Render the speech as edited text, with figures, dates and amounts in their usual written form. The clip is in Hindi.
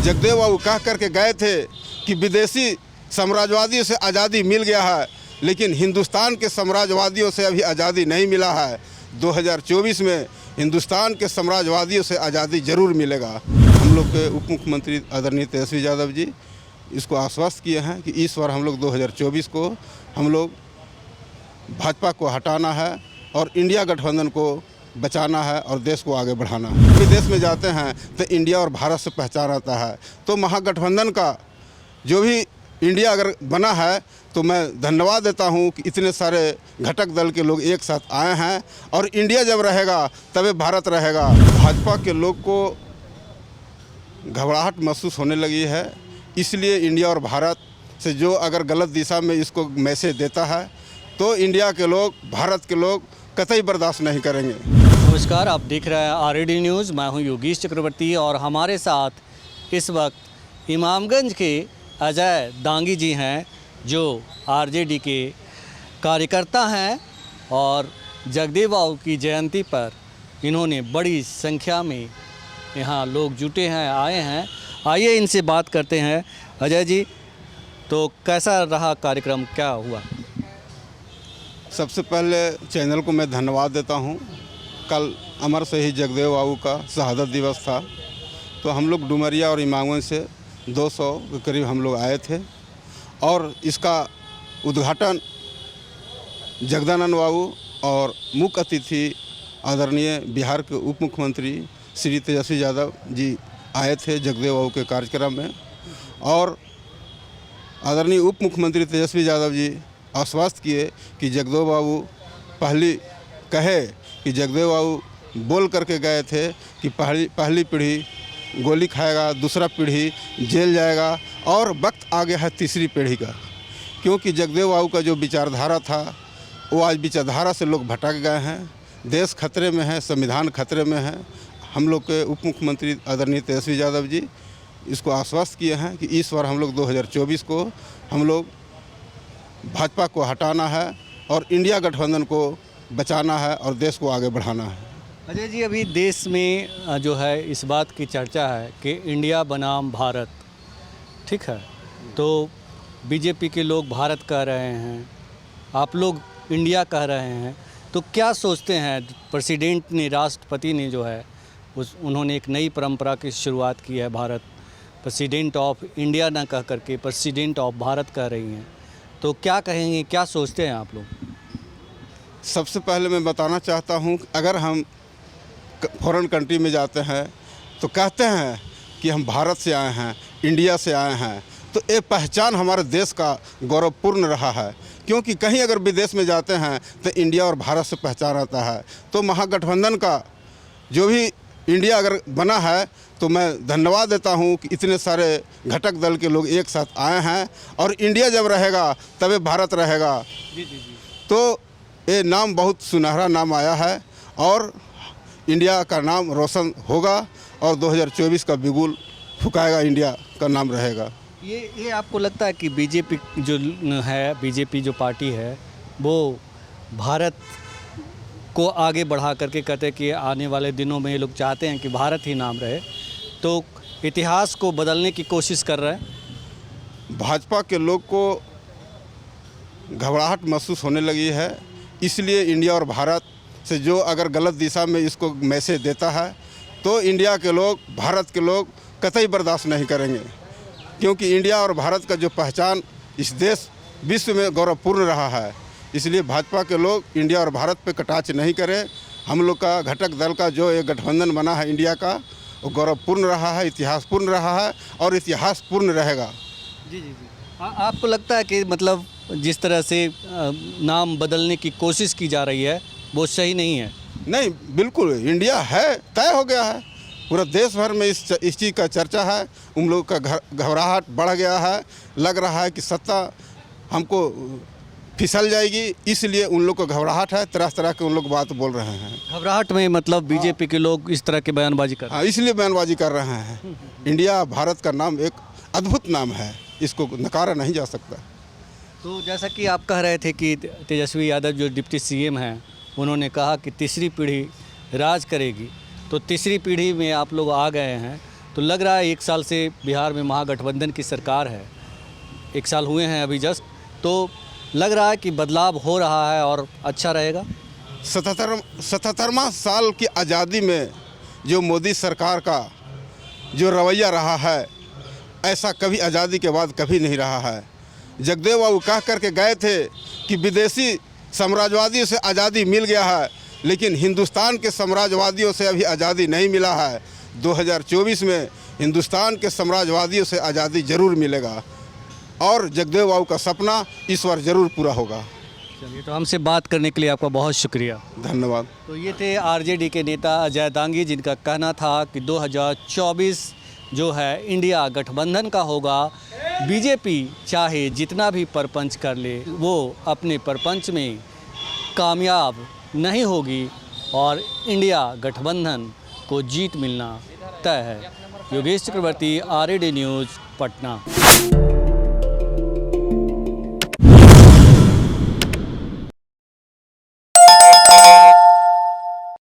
जगदेव बाबू कह करके गए थे कि विदेशी साम्राज्यवादियों से आज़ादी मिल गया है, लेकिन हिंदुस्तान के साम्राज्यवादियों से अभी आज़ादी नहीं मिला है। 2024 में हिंदुस्तान के साम्राज्यवादियों से आज़ादी ज़रूर मिलेगा। हम लोग के उप मुख्यमंत्री आदरणीय तेजस्वी यादव जी इसको आश्वस्त किए हैं कि इस बार हम लोग 2024 को हम लोग भाजपा को हटाना है और इंडिया गठबंधन को बचाना है और देश को आगे बढ़ाना है। विदेश में जाते हैं तो इंडिया और भारत से पहचान आता है। तो महागठबंधन का जो भी इंडिया अगर बना है तो मैं धन्यवाद देता हूं कि इतने सारे घटक दल के लोग एक साथ आए हैं और इंडिया जब रहेगा तभी भारत रहेगा। भाजपा के लोग को घबराहट महसूस होने लगी है, इसलिए इंडिया और भारत से जो अगर गलत दिशा में इसको मैसेज देता है तो इंडिया के लोग, भारत के लोग कतई बर्दाश्त नहीं करेंगे। नमस्कार, आप देख रहे हैं आरएडी न्यूज़। मैं हूं योगेश चक्रवर्ती और हमारे साथ इस वक्त इमामगंज के अजय दांगी जी हैं जो आरजेडी के कार्यकर्ता हैं और जगदेव बाबू की जयंती पर इन्होंने बड़ी संख्या में यहाँ लोग जुटे हैं, आए हैं। आइए इनसे बात करते हैं। अजय जी, तो कैसा रहा कार्यक्रम, क्या हुआ? सबसे पहले चैनल को मैं धन्यवाद देता हूं। कल अमर शहीद जगदेव बाबू का शहादत दिवस था, तो हम लोग डुमरिया और इमामगंज से 200 के करीब हम लोग आए थे और इसका उद्घाटन जगदानंद बाबू और मुख्य अतिथि आदरणीय बिहार के उप मुख्यमंत्री श्री तेजस्वी यादव जी आए थे जगदेव बाबू के कार्यक्रम में। और आदरणीय उप मुख्यमंत्री तेजस्वी यादव जी आश्वस्त किए कि जगदेव बाबू पहली कहे कि जगदेव बाबू बोल करके गए थे कि पहली पीढ़ी गोली खाएगा, दूसरा पीढ़ी जेल जाएगा और वक्त आ गया है तीसरी पीढ़ी का। क्योंकि जगदेव बाबू का जो विचारधारा था वो आज विचारधारा से लोग भटक गए हैं। देश खतरे में है, संविधान खतरे में है। हम लोग के उप मुख्यमंत्री आदरणीय तेजस्वी यादव जी इसको आश्वस्त किए हैं कि इस बार हम लोग 2024 को हम लोग भाजपा को हटाना है और इंडिया गठबंधन को बचाना है और देश को आगे बढ़ाना है। अजय जी, अभी देश में जो है इस बात की चर्चा है कि इंडिया बनाम भारत, ठीक है, तो बीजेपी के लोग भारत कह रहे हैं, आप लोग इंडिया कह रहे हैं, तो क्या सोचते हैं? प्रेसिडेंट ने, राष्ट्रपति ने जो है उन्होंने एक नई परंपरा की शुरुआत की है। भारत प्रेसिडेंट ऑफ इंडिया ना कह करके प्रेसिडेंट ऑफ भारत कह रही हैं, तो क्या कहेंगे, क्या सोचते हैं आप लोग? सबसे पहले मैं बताना चाहता हूं कि अगर हम फॉरेन कंट्री में जाते हैं तो कहते हैं कि हम भारत से आए हैं, इंडिया से आए हैं, तो ये पहचान हमारे देश का गौरवपूर्ण रहा है। क्योंकि कहीं अगर विदेश में जाते हैं तो इंडिया और भारत से पहचान आता है। तो महागठबंधन का जो भी इंडिया अगर बना है तो मैं धन्यवाद देता हूं कि इतने सारे घटक दल के लोग एक साथ आए हैं और इंडिया जब रहेगा तभी भारत रहेगा। जी जी जी। तो ये नाम बहुत सुनहरा नाम आया है और इंडिया का नाम रोशन होगा और 2024 का बिगुल फुकाएगा, इंडिया का नाम रहेगा। ये आपको लगता है कि बीजेपी जो है, बीजेपी जो पार्टी है, वो भारत को आगे बढ़ा करके कहते हैं कि आने वाले दिनों में ये लोग चाहते हैं कि भारत ही नाम रहे, तो इतिहास को बदलने की कोशिश कर रहे हैं? भाजपा के लोग को घबराहट महसूस होने लगी है, इसलिए इंडिया और भारत से जो अगर गलत दिशा में इसको मैसेज देता है तो इंडिया के लोग, भारत के लोग कतई बर्दाश्त नहीं करेंगे। क्योंकि इंडिया और भारत का जो पहचान इस देश विश्व में गौरवपूर्ण रहा है, इसलिए भाजपा के लोग इंडिया और भारत पे कटाक्ष नहीं करें। हम लोग का घटक दल का जो एक गठबंधन बना है इंडिया का, वो गौरवपूर्ण रहा है, इतिहासपूर्ण रहा है और इतिहासपूर्ण रहेगा। जी जी जी। आपको लगता है कि मतलब जिस तरह से नाम बदलने की कोशिश की जा रही है वो सही नहीं है? नहीं, बिल्कुल इंडिया है, तय हो गया है। पूरा देश भर में इस चीज़ का चर्चा है। उन लोग का घबराहट बढ़ गया है, लग रहा है कि सत्ता हमको फिसल जाएगी, इसलिए उन लोग को घबराहट है। तरह तरह के उन लोग बात बोल रहे हैं। घबराहट में मतलब बीजेपी के लोग इस तरह के बयानबाजी कर रहे हैं? हाँ, इसलिए बयानबाजी कर रहे हैं। इंडिया भारत का नाम एक अद्भुत नाम है, इसको नकारा नहीं जा सकता। तो जैसा कि आप कह रहे थे कि तेजस्वी यादव जो डिप्टी सीएम हैं, उन्होंने कहा कि तीसरी पीढ़ी राज करेगी, तो तीसरी पीढ़ी में आप लोग आ गए हैं, तो लग रहा है 1 साल से बिहार में महागठबंधन की सरकार है, 1 साल हुए हैं अभी जस्ट, तो लग रहा है कि बदलाव हो रहा है और अच्छा रहेगा। 77वां साल की आज़ादी में जो मोदी सरकार का जो रवैया रहा है, ऐसा कभी आज़ादी के बाद कभी नहीं रहा है। जगदेव बाबू कह करके गए थे कि विदेशी साम्राज्यवादियों से आज़ादी मिल गया है, लेकिन हिंदुस्तान के साम्राज्यवादियों से अभी आज़ादी नहीं मिला है। 2024 में हिंदुस्तान के साम्राज्यवादियों से आज़ादी ज़रूर मिलेगा और जगदेव बाबू का सपना इस बार ज़रूर पूरा होगा। चलिए, तो हमसे बात करने के लिए आपका बहुत शुक्रिया। धन्यवाद। तो ये थे आरजेडी के नेता अजय दांगी, जिनका कहना था कि 2024 जो है इंडिया गठबंधन का होगा। बीजेपी चाहे जितना भी परपंच कर ले, वो अपने परपंच में कामयाब नहीं होगी और इंडिया गठबंधन को जीत मिलना तय है। योगेश चक्रवर्ती, RAD न्यूज़, पटना।